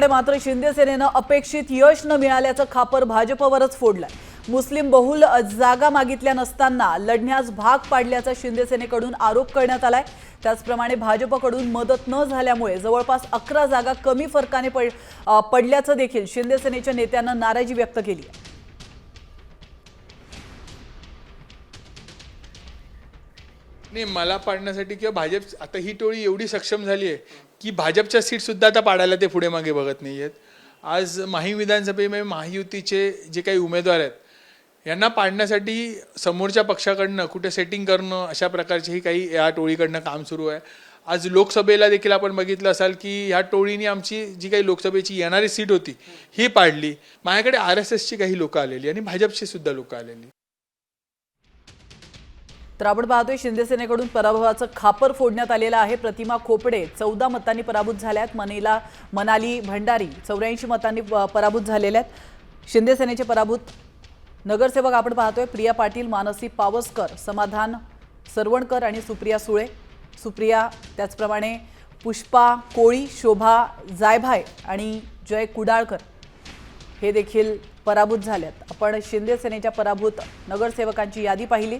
दुसरीकडे मात्र शिंदे सेनेनं अपेक्षित यश न मिळाल्याचं खापर भाजपवरच फोडलंय। मुस्लिम बहुल जागा मागितल्या नसताना लढण्यास भाग पाडल्याचा शिंदे सेनेकडून आरोप करण्यात आलाय। त्याचप्रमाणे भाजपकडून मदत न झाल्यामुळे जवळपास 11 जागा कमी फरकाने पडल्याचं देखील शिंदे सेनेच्या नेत्यांना नाराजी व्यक्त केली आहे। नाही, मला पाडण्यासाठी किंवा भाजप आता ही टोळी एवढी सक्षम झाली आहे की भाजपच्या सीट सुद्धा आता पाडायला ते पुढे मागे बघत नाही आहेत। आज माही विधानसभेमध्ये महायुतीचे जे काही उमेदवार आहेत यांना पाडण्यासाठी समोरच्या पक्षाकडनं कुठे सेटिंग करणं अशा प्रकारचेही काही या टोळीकडनं काम सुरू आहे। आज लोकसभेला देखील आपण बघितलं असाल की ह्या टोळीने आमची जी काही लोकसभेची येणारी सीट होती ही पाडली। माझ्याकडे RSSची काही लोकं आलेली आणि भाजपची सुद्धा लोकं आलेली। तर आपण पाहतोय शिंदे सेनेकडून पराभवाचं खापर फोडण्यात आलेलं आहे। प्रतिमा खोपडे 14 मतांनी पराभूत झाल्यात। मनाली भंडारी 84 मतांनी पराभूत झालेले आहेत। शिंदे सेनेचे पराभूत नगरसेवक आपण पाहतोय प्रिया पाटील, मानसी पावसकर, समाधान सरवणकर आणि सुप्रिया सुळे। सुप्रिया त्याचप्रमाणे पुष्पा कोळी, शोभा जायभाय आणि जय कुडाळकर हे देखील पराभूत झालेत। आपण शिंदे सेनेच्या पराभूत नगरसेवकांची यादी पाहिली।